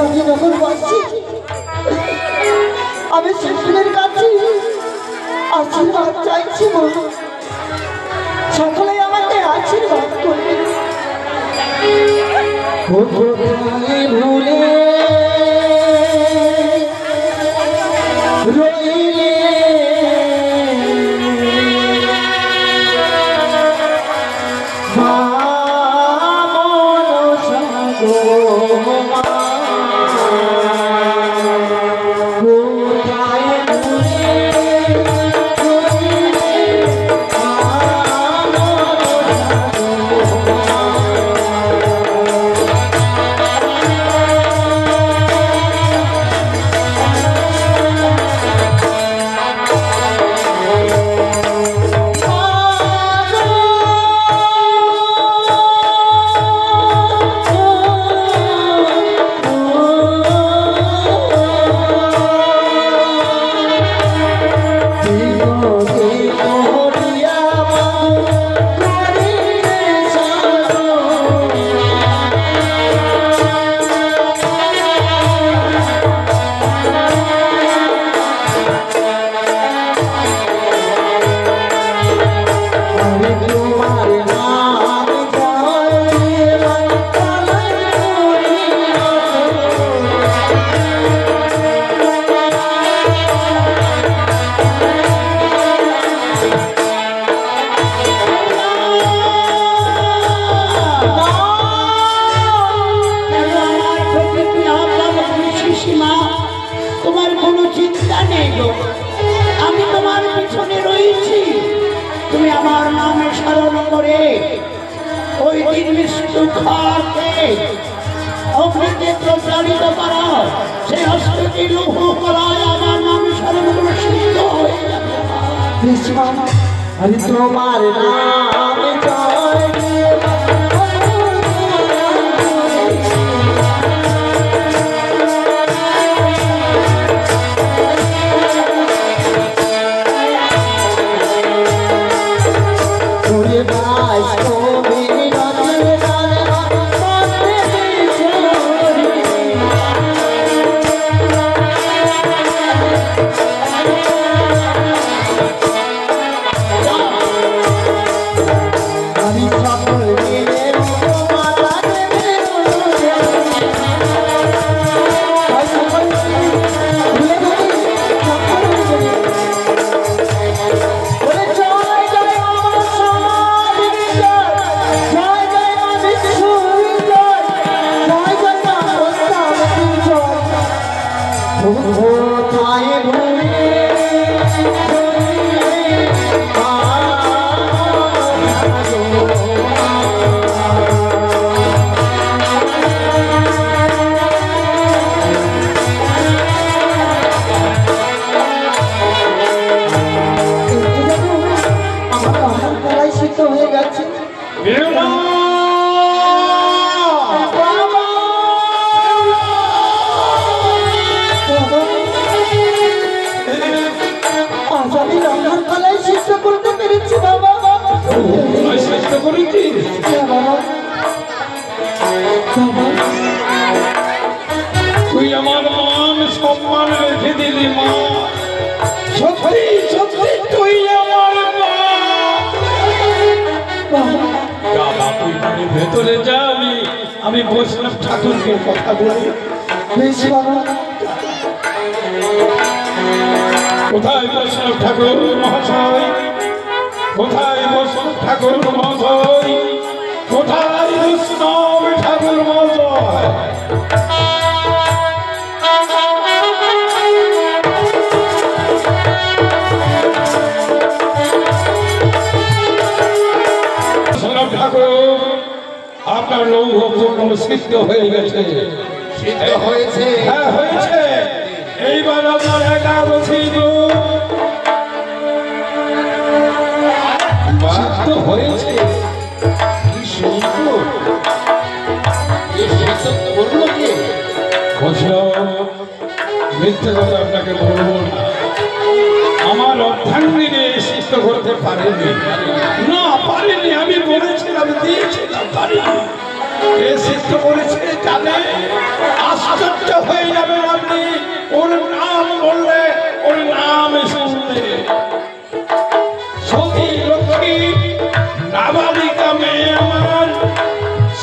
আমি যখন বাঁচছি আমি শিশুদের কাছে আশীর্বাদ চাইছি মা সকলে আমাকে আশীর্বাদ করবে ভুলে রইলে অগ্নিতে প্রচারিত করা সেই অষ্টটি লৌহ কলায় আমার মানুষের মূল সিদ্ধ হয়ে যাবে। আমি তোমার নাম জয় দিয়ে বাস বেহুলা আজ আমি রান্নার থালায় সিদ্ধ করতে পেরেছি বাবা। চেষ্টা করেছিস বাবা তুই আমার মান সম্মান রেখে দিলি মা। সত্যি সত্যি তুই আমার মা। তুই বাড়ির ভেতরে যা, আমি বৈষ্ণব ঠাকুরকে কথা বলি। বেশ বাবা। কোথায় বৈষ্ণব ঠাকুর মহাশয়? কোথায় বৈষ্ণব ঠাকুর মহাশয়? কোথায় বৈষ্ণব ঠাকুর মহাশয়? বৈষ্ণব ঠাকুর, আপনার লৌহ পূর্ণ সিদ্ধ হয়ে গেছে। সিদ্ধ হয়েছে? হ্যাঁ হয়েছে। এইবার আপনার একাদশী সিদ্ধ হয়েছে। কি সুন্দর! এই সিদ্ধ করলো কে? মিথ্যে কথা আপনাকে বলবো না, আমার অর্ধাঙ্গিনী সিদ্ধ করতে পারেনি। না পারেনি, আমি বলেছিলাম, দিয়েছিলাম, পারিনি। এ সিদ্ধ করেছে জানে, আশ্চর্য হয়ে যাবেন আপনি। ওর নাম বললে, ওর নাম শুনলে সতী লক্ষ্মী নাবালিকা মেয়ে আমার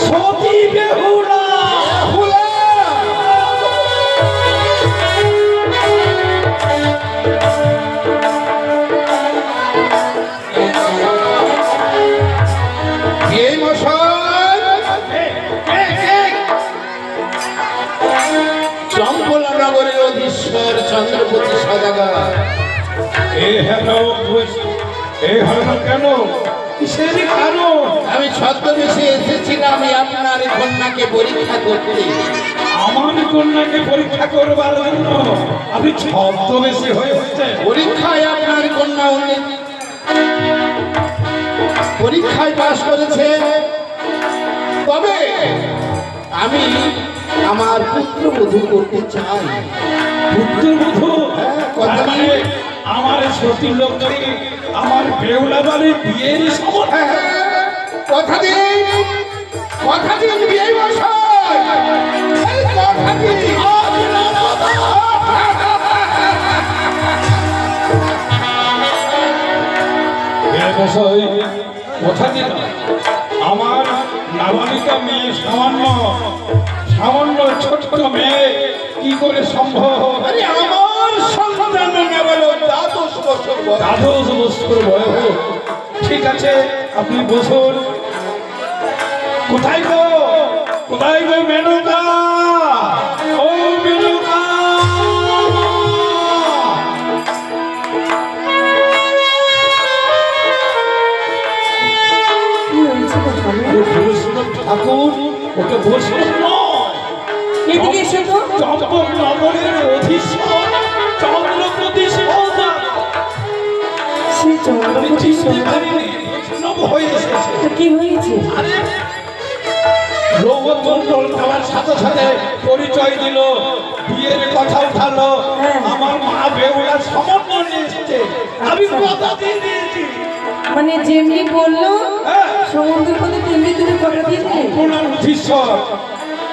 সতী বেহুলা। এই মশাই চম্পলানগরের অধীশ্বর চন্দ্রপতি সদাগর। কেন কিসের কারণ? আমি ছদ্মবেশে এসেছিলাম আপনার কন্যাকে পরীক্ষা করতে। আমার কন্যাকে পরীক্ষা করবার জন্য আপনি ছদ্মবেশী হয়ে হচ্ছে? পরীক্ষায় আপনার কন্যা পরীক্ষায় পাশ করেছে, তবে আমি আমার পুত্রবধূ করতে চাই। পুত্রবধূ? আমার সতী লক্ষ্মী আমার বেহুলা বাড়ির বিয়ের সময়। কথা দিন, কথা দিন বিয়ে মশাই, কথা দিন। কথা দিলাম, আমার নাবালিকা মেয়ে সামান্য ছোট্ট মেয়ে কি করে সম্ভব? আরে আমার সন্তান দ্বাদশ বছর বয়স। 12 বছর বয়স। ঠিক আছে, আপনি বসুন। কোথায় গো মেনকা? ও মেনকা, ঠাকুর ওকে বৈষ্ণব নয়, এদিকে এসো তো। চম্পক নগরের অধীশ্বর চন্দ্রপতি সদাগর। সেই চন্দ্রপতি সদাগর বৈষ্ণব হয়ে এসেছে। তো কি হয়েছে? আরে লৌহমণ্ডল খাওয়ার সাথে সাথে পরিচয় দিল, বিয়ের কথা উঠালো। আমার মা বেহুলা সমর্থন নিয়ে এসেছে, আমি কথা দিয়ে দিয়েছি। মানে যেমনি বললো হ্যাঁ, সমুদ্র পথে তেমনি তুমি কথা দিয়েছিলে? ওনার অধীশ্বর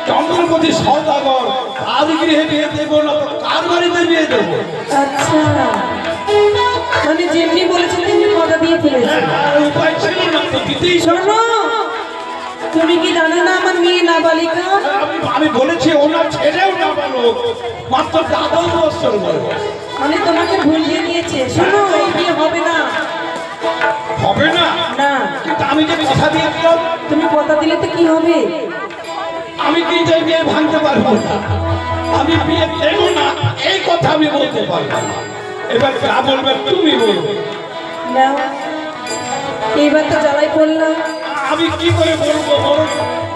চন্দ্রপতি সদাগর। কার গৃহে বিয়ে দেবো না তো কার বাড়িতে বিয়ে দেবো? আচ্ছা, মানে যেমনি বলেছে তেমনি কথা দিয়ে ফেলেছে। উপায় ছিল না তো দিতেই। শোনো, তুমি কি জানো না আমার মেয়ে নাবালিকা? আমি বলেছি ওনার ছেলেও না বলো, মাত্র 12 বছর বয়স। মানে তোমাকে ভুলিয়ে দিয়েছে। শোনো, এই বিয়ে হবে না। হবে না? না, কিন্তু আমি যে কথা দিয়েছিলাম, তুমি কথা দিলে তো কি হবে? আমি কি যে বিয়ে ভাঙতে পারবো না, আমি বিয়ে দেবো না এই কথা আমি বলতে পারবো না। এবার যা বলবে তুমি বলবে। না, এইবার তো জ্বালাই পড়লাম। আমি কি করে বলবো বলো?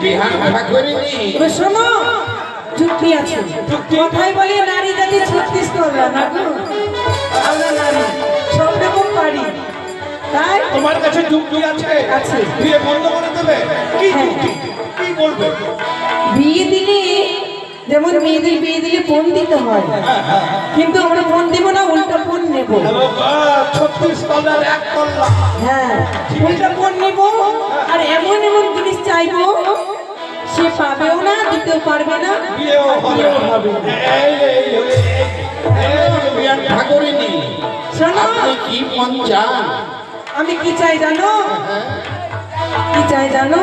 বিহান ঠাকুরিনী, এবার শোনো, যুক্তি আছে। কথাই বলে নারী জাতি 36 করলাম না গো। আমরা নারী সব রকম পারি, তাই তোমার কাছে যুক্তি আছে? আছে। বিয়ে বন্ধ করে দেবে? কি হ্যাঁ। যুক্তি? কি বলবে? বিয়ে দিলে যেমন মেয়েদের বিয়ে দিলে ফোন দিতে হয়, কিন্তু আমরা ফোন দিব না, উল্টা ফোন নেব। 36 তলার এক তল্লা। হ্যাঁ, উল্টা ফোন নেব আর এমন এমন জিনিস চাইবো সে পাবেও না, দিতেও পারবে না, বিয়েও হবে না। বিয়ান ঠাকুরিনী, শোনো, আপনি কি মন চান? আমি কি চাই জানো? কি চাই জানো?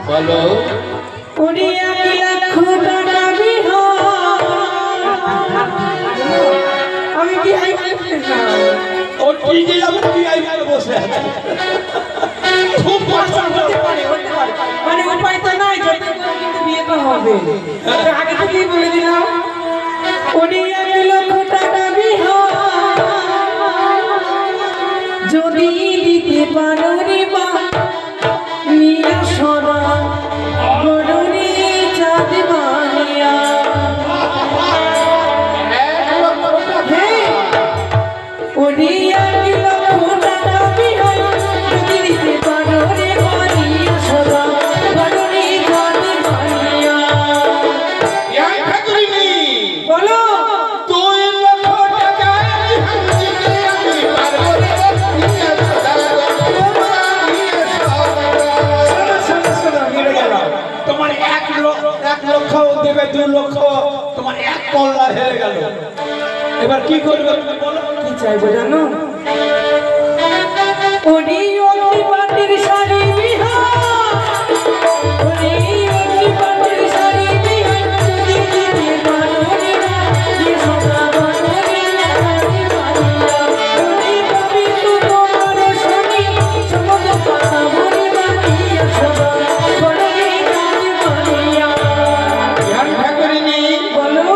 বলো। ওরে 1 লাখ টাকা বিহার, আমি কি ও টিকে যাবে, টিআই বসে আছে। খুব পছন্দ। হতে পারে, হতে পারে, মানে উপায় তো নাই, যত করে কিন্তু বিয়ে তো হবে। তো আগে থেকেই বলে দিলাম, ওরে 1 লক্ষ টাকা বিহার, যদি দিতে পারো রে বা মিয়া সোনা গরুরে চাঁদ বানিয়া। হ্যাঁ, ওরে 1 লক্ষ টাকা বিহার, যদি দিতে পারো রে বা মিয়া সোনা গরুরে চাঁদ বানিয়া। বিয়ান ঠাকুরিনী, বলো 2 লক্ষ টাকা বিহান দিতে আমি পারবো রে, নিয়ে সদাগর, নিয়ে সদাগর। তোমার 1 লক্ষ দেবে, 2 লক্ষ, তোমার 1 তল্লা হেরে গেল। এবার কি করবে তুমি বলো? কি চাইবো জানো? ওরে অগ্নিপাতের শাড়ি বিহার, ওরে অগ্নিপাতের শাড়ি বিহার, যদি দিতে পারো রে বা যে সোনা গরুরে চাঁদ বানিয়া। ওরে পবিত্র তোমার শনি সমুদ্র পাতা ভরে বানিয়া সোনা গরুরে চাঁদ বানিয়া। বিয়ান ঠাকুরিনী, বলো,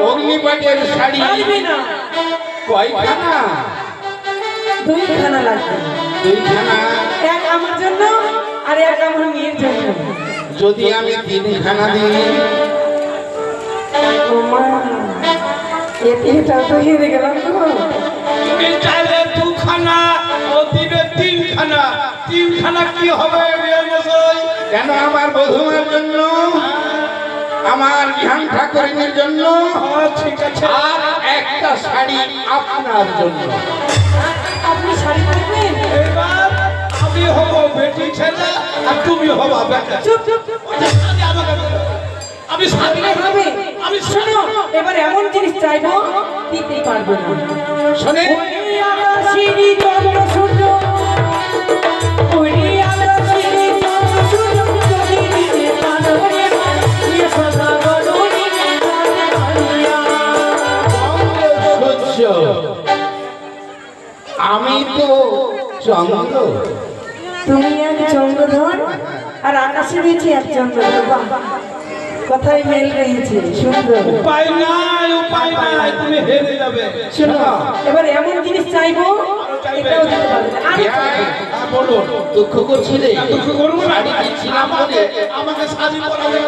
অগ্নিপাটের শাড়ি পারবে না, কয়খানা? 2খানা লাগবে, 2খানা। 1 আমার জন্য আর 1 আমার মেয়ের জন্য। যদি আমি 3খানা দিই? ও মা, এটা তো হেরে গেলাম তো। তুমি চাইলে 2 খানা, ও দিবে 3 খানা। 3 খানা কি হবে বিয়ের মশাই? কেন? আমার বধূমার জন্য, আমার বিহান ঠাকুরিনীর জন্য, ঠিক আছে। আর একটা শাড়ি আপনার জন্য। আপনি শাড়ি পরবেন? এবার আমি হব বেটি ছেলে আর তুমি হবা বেটা। চুপ চুপ চুপ। আমি শাড়ি হবে, আমি শোনো, এবার এমন জিনিস চাইবো দিতেই পারবো না। শোনে, ওরে আকাশেরই চন্দ্র সূর্য, ওরে আকাশেরই চন্দ্র সূর্য, যদি দিতে পারো রে বা যে সোনা গরুরে চাঁদ বানিয়া। সূর্য, আমি তো চন্দ্র। তুমি এক চন্দ্রধর আর আকাশে রয়েছে 1 চন্দ্রধর। বাহ, কথাই মেল রয়েছে, সুন্দর। উপায় নাই, তুমি হেরে যাবে। শোনো, এবার এমন জিনিস চাইবো এটাও দিতে পারবে না। আমি চাইবো। হ্যাঁ, বলুন। দুঃখ করছিলে? দুঃখ করবো না। শাড়ি দিচ্ছিলাম বলে। আমাকে শাড়ি পরাবে।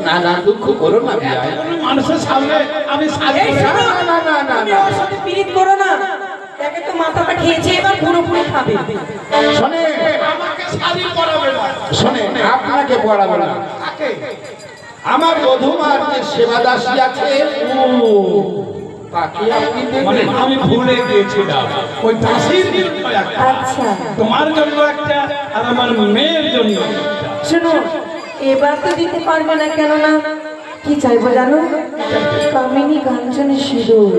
না না, দুঃখ করো না বিয়ান। কোনো মানুষের সামনে আমি শাড়ি এই শোনো, না, না, না, না, তুমি না। ওর সাথে পীড়িত করো না। একে তো মাথাটা খেয়েছে, এবার পুরোপুরি খাবে। শোনে, আমাকে শাড়ি পরাবে না। শোনে, আপনাকে পড়াবো না। কাকে? আমার বধূমার যে সেবা দাসী আছে, তাকে আপনি মানে দেখবেন। আমি ভুলে গিয়েছিলাম, ওই দাসির জন্য একটা, আচ্ছা তোমার জন্য একটা, আর আমার মেয়ের জন্য একটা। শোনো, এবার তো দিতে পারবে না, কেননা কি চাইবো জানো? কামিনী কাঞ্চনের সিঁদুর,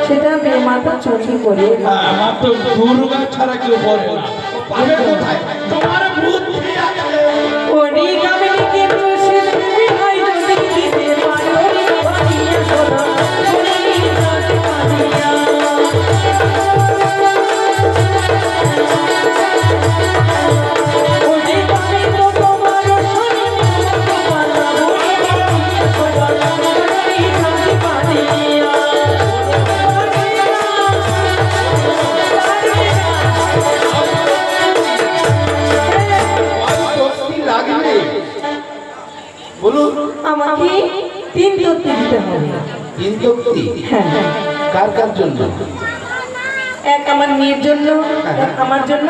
সেটা বেমাতা চোখে পড়ে। আমার তো দুর্গা ছাড়া কেউ পড়ে না। ও পাবে কোথায়? তোমার বুদ্ধি আছে। ওরে কামিনী কে দোষে তুমি হাই যদি দিতে পারো রে বানিয়া সোনা গরুরে চাঁদ বানিয়া। ওরে পবিত্র তোমার শনি সমুদ্র পাতা ভরে বানিয়া সোনা গরুরে চাঁদ বানিয়া। সত্যি লাগবে? বলুন। আমাকে 3 তত্ত্ব দিতে হবে। 3 তক্তি? হ্যাঁ, কার কার জন্য? 1 আমার মেয়ের জন্য, 1 আমার জন্য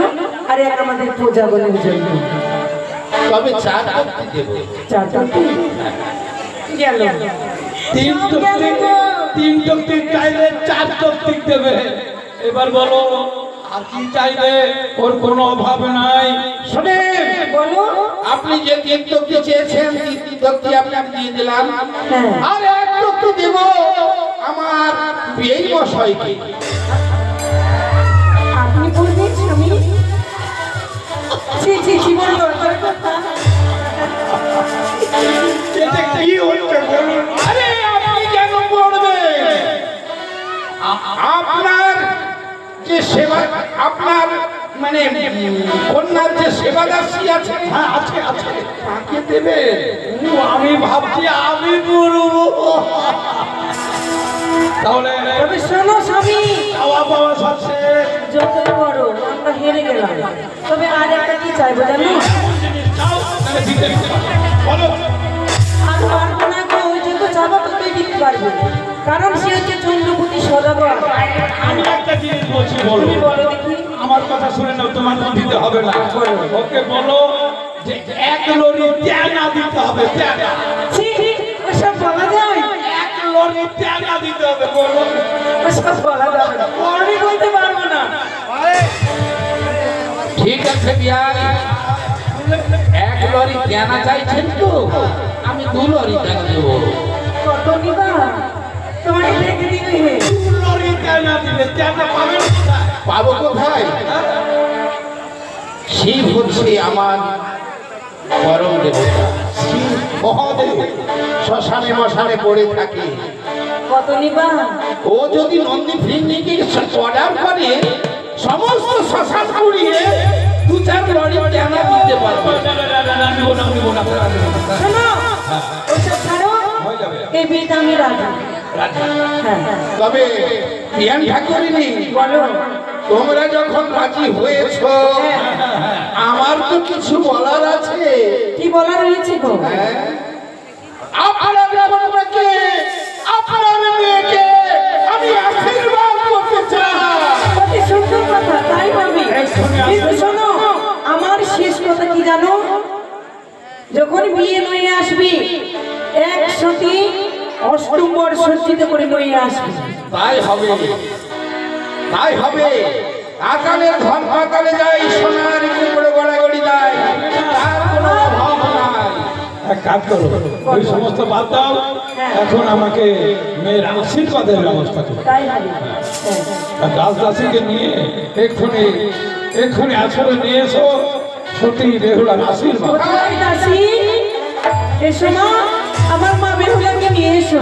আর এক আমাদের প্রজাগণের জন্য। তবে চার তক্তি দেব। চার তক্তি গেল। তিন তক্তি চাইলে 4 তক্তি দেবে। এবার বলো আর কি চাইলে? ওর কোনো অভাব নাই। শোনেন, বলো। আপনি যে 3 তক্তি চেয়েছেন 3 তক্তি আপনাকে দিয়ে দিলাম। হ্যাঁ। আর 1 তক্তি দেব আমার বিয়েই মশাইকে। আপনি বলবেন স্বামী? ছি ছি ছি, বললো তোর কথা। এটা কি হচ্ছে বলুন? আরে আপনি কেন পড়বেন? আপনার যে সেবা, আপনার মানে কন্যার যে সেবাদাসী আছে, হ্যাঁ আছে আছে। তাকে দেবে। আমি ভাবছি আমি করবো। তাহলে তবে শোনো স্বামী, খাওয়া পাওয়া সব শেষ। যতই করো আমরা হেরে গেলাম। তবে আর একটা কি চাইবো জানো? চাও তাহলে দিতে বলো। আর পারবো না গো, ওই যত চাবো ততই দিতে পারবো। কারণ সে হচ্ছে চন্দ্রপতি সদাগর। আমি একটা জিনিস বলছি, বলো। তুমি বলো দেখি। আমার কথা শুনে নাও, তোমার দিতে হবে না। ওকে বলো যে 1 লরি ট্যানা দিতে হবে। ট্যানা ছি, ওসব বলা যায়? 1 লরি ট্যানা দিতে হবে। বলো। ওসব বলা যাবে না। আমি বলতে পারবো না। ঠিক আছে বিয়াই, 1 লরি কেনা চাইছেন তো আমি 2 লরি টাকা দেবো। কত নিবা? তোমাকে দেখে দিবে। 2 লরি ট্যানা দিলে ট্যানা পাবেন কোথায়? পাবো কোথায়? শিব হচ্ছে আমার পরম দেবতা। শিব মহাদেব শ্মশানে মশানে পড়ে থাকে। কত নিবা? ও যদি নন্দী ফিরনিকে অর্ডার করে সমস্ত শ্মশান পুড়িয়ে 2-4 লরি টানা দিতে পারবে। শোনো, ওসব ছাড়ো। এই বিয়েতে আমি রাজি। হ্যাঁ, তবে বিয়ান ঠাকুরিনী, বলো। তোমরা যখন রাজি হয়েছো আমার তো কিছু বলার আছে। কি বলা রয়েছে গো? আপনার কন্যাকে, আপনার মেয়েকে আমি আশীর্বাদ করতে চাই। অতি সুন্দর কথা, তাই ভাবি। কিন্তু শোনো, আমার শেষ কথা কি জানো? যখন বিয়ে নিয়ে আসবি 100টি অষ্টমবর সজ্জিত করে নিয়ে আসবি। তাই হবে, তাই হবে। আকালের ধন পাতালে যায়, সোনার কুমড়ো গড়াগড়ি দেয়, তার কোনো অভাব নাই। এক কাজ করো, ওই সমস্ত বাদ দাও। এখন আমাকে মেয়ের আশীর্বাদের ব্যবস্থা করো। তাই হবে। আর দাসদাসীকে নিয়ে এক্ষুনি আসলে নিয়ে এসো। সত্যি বেহুলার আশীর্বাদ। কোথায় দাসী? এসো মা, আমার মা বেহুলাকে নিয়ে এসো।